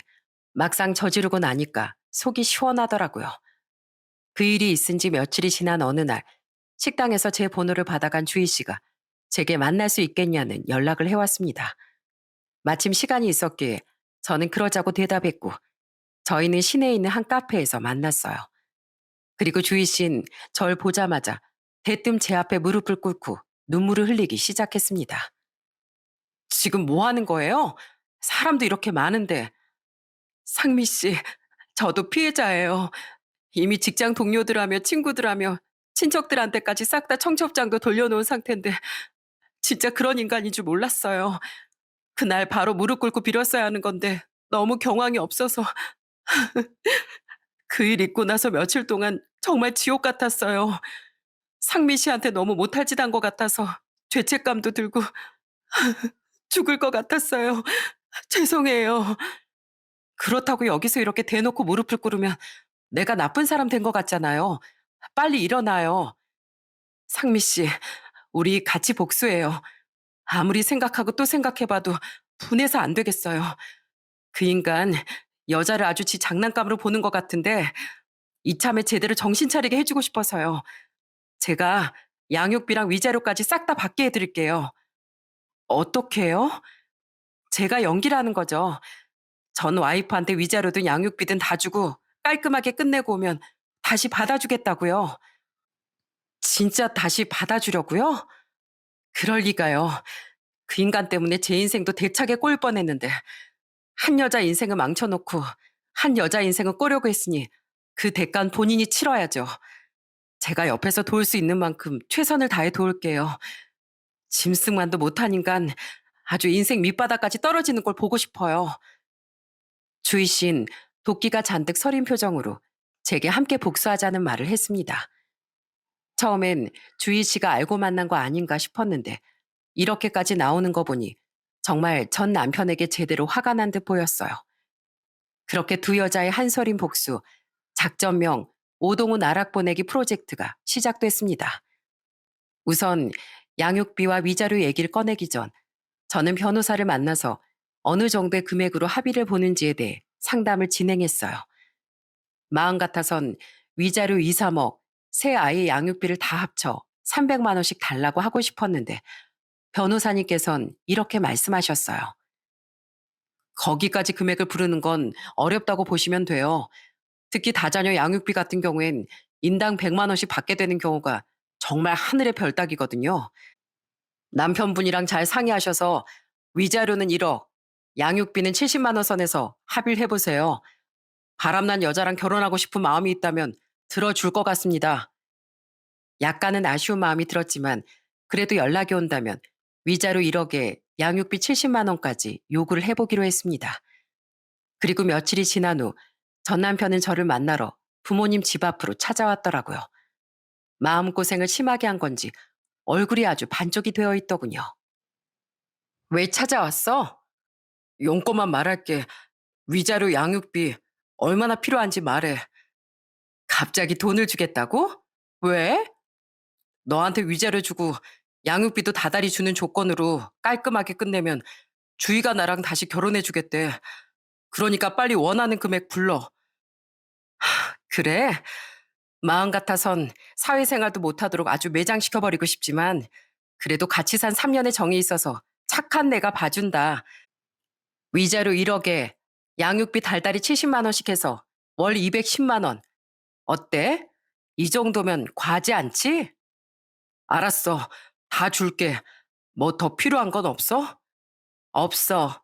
막상 저지르고 나니까 속이 시원하더라고요. 그 일이 있은 지 며칠이 지난 어느 날 식당에서 제 번호를 받아간 주희 씨가 제게 만날 수 있겠냐는 연락을 해왔습니다. 마침 시간이 있었기에 저는 그러자고 대답했고 저희는 시내에 있는 한 카페에서 만났어요. 그리고 주희 씨는 절 보자마자 대뜸 제 앞에 무릎을 꿇고 눈물을 흘리기 시작했습니다. 지금 뭐 하는 거예요? 사람도 이렇게 많은데. 상미 씨, 저도 피해자예요. 이미 직장 동료들하며 친구들하며 친척들한테까지 싹 다 청첩장도 돌려놓은 상태인데 진짜 그런 인간인 줄 몰랐어요. 그날 바로 무릎 꿇고 빌었어야 하는 건데 너무 경황이 없어서 그 일 있고 나서 며칠 동안 정말 지옥 같았어요. 상미 씨한테 너무 못할 짓 한 것 같아서 죄책감도 들고 죽을 것 같았어요. 죄송해요. 그렇다고 여기서 이렇게 대놓고 무릎을 꿇으면 내가 나쁜 사람 된 것 같잖아요. 빨리 일어나요. 상미 씨, 우리 같이 복수해요. 아무리 생각하고 또 생각해봐도 분해서 안 되겠어요. 그 인간 여자를 아주 지 장난감으로 보는 것 같은데 이참에 제대로 정신 차리게 해주고 싶어서요. 제가 양육비랑 위자료까지 싹 다 받게 해드릴게요. 어떻게 해요? 제가 연기라는 거죠. 전 와이프한테 위자료든 양육비든 다 주고 깔끔하게 끝내고 오면 다시 받아주겠다고요. 진짜 다시 받아주려고요? 그럴 리가요. 그 인간 때문에 제 인생도 대차게 꼬일 뻔했는데 한 여자 인생을 망쳐놓고 한 여자 인생을 꼬려고 했으니 그 대가는 본인이 치러야죠. 제가 옆에서 도울 수 있는 만큼 최선을 다해 도울게요. 짐승만도 못한 인간, 아주 인생 밑바닥까지 떨어지는 걸 보고 싶어요. 주희 씨는 도끼가 잔뜩 서린 표정으로 제게 함께 복수하자는 말을 했습니다. 처음엔 주희 씨가 알고 만난 거 아닌가 싶었는데 이렇게까지 나오는 거 보니 정말 전 남편에게 제대로 화가 난 듯 보였어요. 그렇게 두 여자의 한서린 복수, 작전명 오동우 나락 보내기 프로젝트가 시작됐습니다. 우선 양육비와 위자료 얘기를 꺼내기 전 저는 변호사를 만나서 어느 정도의 금액으로 합의를 보는지에 대해 상담을 진행했어요. 마음 같아선 위자료 2, 3억, 새 아이 양육비를 다 합쳐 300만 원씩 달라고 하고 싶었는데 변호사님께선 이렇게 말씀하셨어요. 거기까지 금액을 부르는 건 어렵다고 보시면 돼요. 특히 다자녀 양육비 같은 경우엔 인당 100만 원씩 받게 되는 경우가 정말 하늘의 별 따기거든요. 남편분이랑 잘 상의하셔서 위자료는 1억, 양육비는 70만 원 선에서 합의를 해보세요. 바람난 여자랑 결혼하고 싶은 마음이 있다면 들어줄 것 같습니다. 약간은 아쉬운 마음이 들었지만 그래도 연락이 온다면 위자료 1억에 양육비 70만 원까지 요구를 해보기로 했습니다. 그리고 며칠이 지난 후 전 남편은 저를 만나러 부모님 집 앞으로 찾아왔더라고요. 마음고생을 심하게 한 건지 얼굴이 아주 반쪽이 되어 있더군요. 왜 찾아왔어? 용건만 말할게. 위자료 양육비 얼마나 필요한지 말해. 갑자기 돈을 주겠다고? 왜? 너한테 위자료 주고 양육비도 다달이 주는 조건으로 깔끔하게 끝내면 주희가 나랑 다시 결혼해 주겠대. 그러니까 빨리 원하는 금액 불러. 그래? 마음 같아선 사회생활도 못하도록 아주 매장시켜버리고 싶지만 그래도 같이 산 3년의 정이 있어서 착한 내가 봐준다. 위자료 1억에 양육비 달달이 70만 원씩 해서 월 210만 원. 어때? 이 정도면 과하지 않지? 알았어. 다 줄게. 뭐 더 필요한 건 없어? 없어.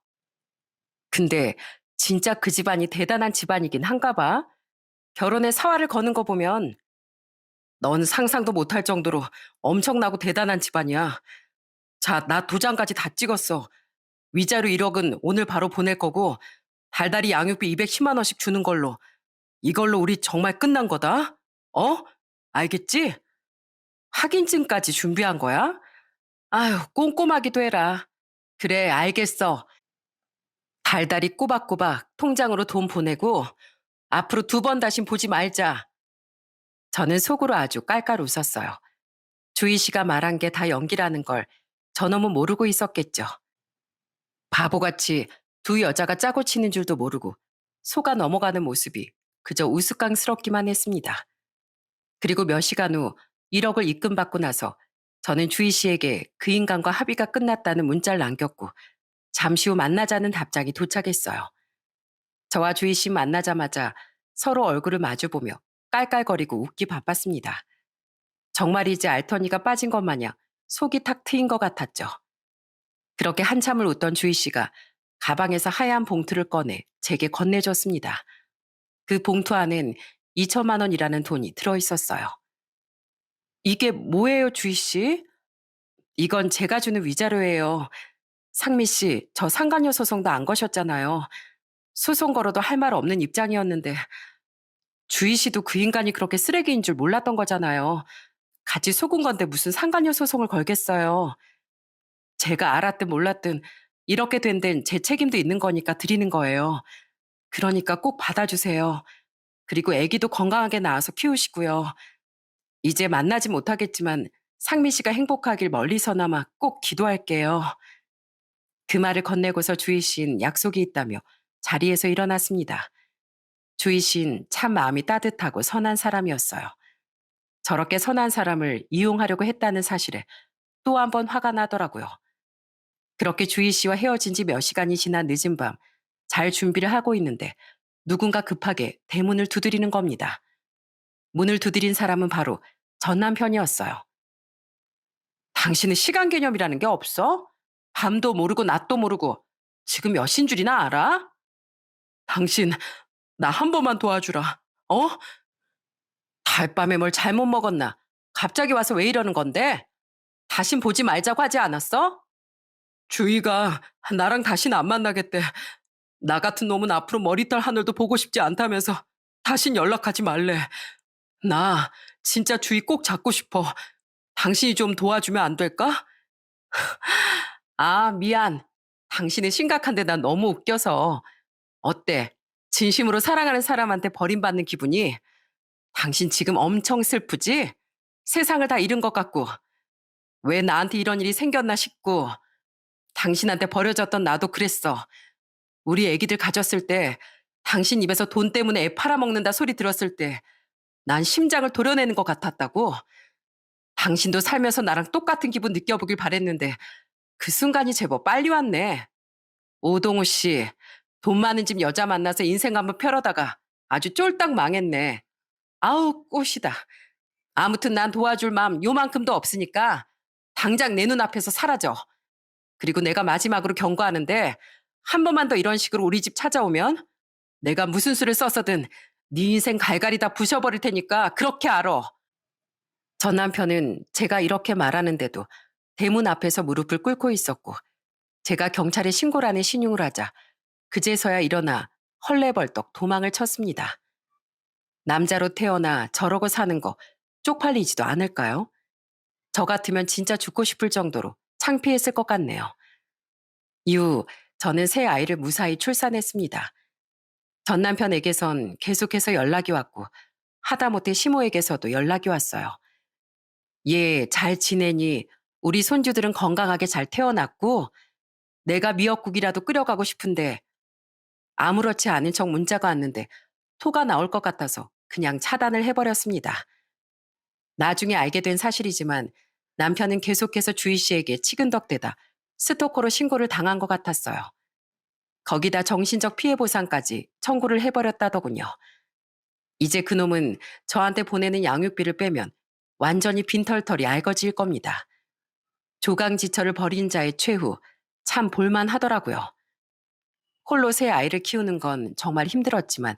근데 진짜 그 집안이 대단한 집안이긴 한가 봐. 결혼에 사활을 거는 거 보면 넌 상상도 못할 정도로 엄청나고 대단한 집안이야. 자, 나 도장까지 다 찍었어. 위자료 1억은 오늘 바로 보낼 거고 달달이 양육비 210만 원씩 주는 걸로. 이걸로 우리 정말 끝난 거다. 어? 알겠지? 확인증까지 준비한 거야? 아휴, 꼼꼼하기도 해라. 그래, 알겠어. 달달이 꼬박꼬박 통장으로 돈 보내고 앞으로 두 번 다신 보지 말자. 저는 속으로 아주 깔깔 웃었어요. 주희 씨가 말한 게 다 연기라는 걸 저놈은 모르고 있었겠죠. 바보같이 두 여자가 짜고 치는 줄도 모르고 속아 넘어가는 모습이 그저 우스꽝스럽기만 했습니다. 그리고 몇 시간 후 1억을 입금받고 나서 저는 주희 씨에게 그 인간과 합의가 끝났다는 문자를 남겼고 잠시 후 만나자는 답장이 도착했어요. 저와 주희 씨 만나자마자 서로 얼굴을 마주보며 깔깔거리고 웃기 바빴습니다. 정말 이제 알터니가 빠진 것 마냥 속이 탁 트인 것 같았죠. 그렇게 한참을 웃던 주희 씨가 가방에서 하얀 봉투를 꺼내 제게 건네줬습니다. 그 봉투 안엔 2천만 원이라는 돈이 들어있었어요. 이게 뭐예요, 주희 씨? 이건 제가 주는 위자료예요. 상미 씨, 저 상간녀 소송도 안 거셨잖아요. 소송 걸어도 할 말 없는 입장이었는데 주희 씨도 그 인간이 그렇게 쓰레기인 줄 몰랐던 거잖아요. 같이 속은 건데 무슨 상간녀 소송을 걸겠어요. 제가 알았든 몰랐든 이렇게 된 데는 제 책임도 있는 거니까 드리는 거예요. 그러니까 꼭 받아주세요. 그리고 아기도 건강하게 낳아서 키우시고요. 이제 만나지 못하겠지만 상미 씨가 행복하길 멀리서나마 꼭 기도할게요. 그 말을 건네고서 주희 씨는 약속이 있다며 자리에서 일어났습니다. 주희 씨는 참 마음이 따뜻하고 선한 사람이었어요. 저렇게 선한 사람을 이용하려고 했다는 사실에 또 한 번 화가 나더라고요. 그렇게 주희 씨와 헤어진 지 몇 시간이 지난 늦은 밤, 잘 준비를 하고 있는데 누군가 급하게 대문을 두드리는 겁니다. 문을 두드린 사람은 바로 전 남편이었어요. 당신은 시간 개념이라는 게 없어? 밤도 모르고 낮도 모르고 지금 몇 신 줄이나 알아? 당신 나 한 번만 도와주라. 어? 달밤에 뭘 잘못 먹었나? 갑자기 와서 왜 이러는 건데? 다신 보지 말자고 하지 않았어? 주희가 나랑 다신 안 만나겠대. 나 같은 놈은 앞으로 머리털 하늘도 보고 싶지 않다면서 다신 연락하지 말래. 나 진짜 주희 꼭 잡고 싶어. 당신이 좀 도와주면 안 될까? 아, 미안. 당신은 심각한데 난 너무 웃겨서. 어때? 진심으로 사랑하는 사람한테 버림받는 기분이? 당신 지금 엄청 슬프지? 세상을 다 잃은 것 같고. 왜 나한테 이런 일이 생겼나 싶고. 당신한테 버려졌던 나도 그랬어. 우리 애기들 가졌을 때 당신 입에서 돈 때문에 애 팔아먹는다 소리 들었을 때 난 심장을 도려내는 것 같았다고. 당신도 살면서 나랑 똑같은 기분 느껴보길 바랬는데 그 순간이 제법 빨리 왔네. 오동우 씨, 돈 많은 집 여자 만나서 인생 한번 펴려다가 아주 쫄딱 망했네. 아우, 꽃이다. 아무튼 난 도와줄 마음 요만큼도 없으니까 당장 내 눈앞에서 사라져. 그리고 내가 마지막으로 경고하는데 한 번만 더 이런 식으로 우리 집 찾아오면 내가 무슨 수를 써서든 네 인생 갈갈이 다 부셔버릴 테니까 그렇게 알아. 전 남편은 제가 이렇게 말하는데도 대문 앞에서 무릎을 꿇고 있었고 제가 경찰에 신고라는 신용을 하자 그제서야 일어나 헐레벌떡 도망을 쳤습니다. 남자로 태어나 저러고 사는 거 쪽팔리지도 않을까요? 저 같으면 진짜 죽고 싶을 정도로 창피했을 것 같네요. 이후 저는 새 아이를 무사히 출산했습니다. 전 남편에게선 계속해서 연락이 왔고 하다못해 시모에게서도 연락이 왔어요. 얘 잘 지내니? 우리 손주들은 건강하게 잘 태어났고 내가 미역국이라도 끓여가고 싶은데 아무렇지 않은 척 문자가 왔는데 토가 나올 것 같아서 그냥 차단을 해버렸습니다. 나중에 알게 된 사실이지만 남편은 계속해서 주희 씨에게 치근덕대다 스토커로 신고를 당한 것 같았어요. 거기다 정신적 피해 보상까지 청구를 해버렸다더군요. 이제 그놈은 저한테 보내는 양육비를 빼면 완전히 빈털털이 알거지일 겁니다. 조강지처를 벌인 자의 최후, 참 볼만하더라고요. 홀로 새 아이를 키우는 건 정말 힘들었지만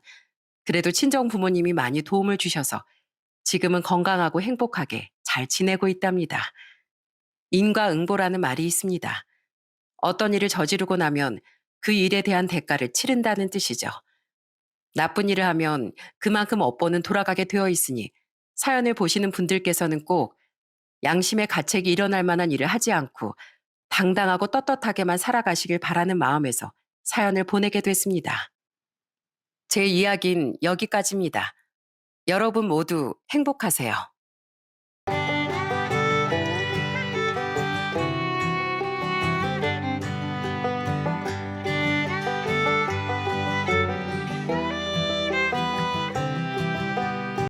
그래도 친정 부모님이 많이 도움을 주셔서 지금은 건강하고 행복하게 잘 지내고 있답니다. 인과응보라는 말이 있습니다. 어떤 일을 저지르고 나면 그 일에 대한 대가를 치른다는 뜻이죠. 나쁜 일을 하면 그만큼 업보는 돌아가게 되어 있으니 사연을 보시는 분들께서는 꼭 양심의 가책이 일어날 만한 일을 하지 않고 당당하고 떳떳하게만 살아가시길 바라는 마음에서 사연을 보내게 됐습니다. 제 이야기는 여기까지입니다. 여러분 모두 행복하세요.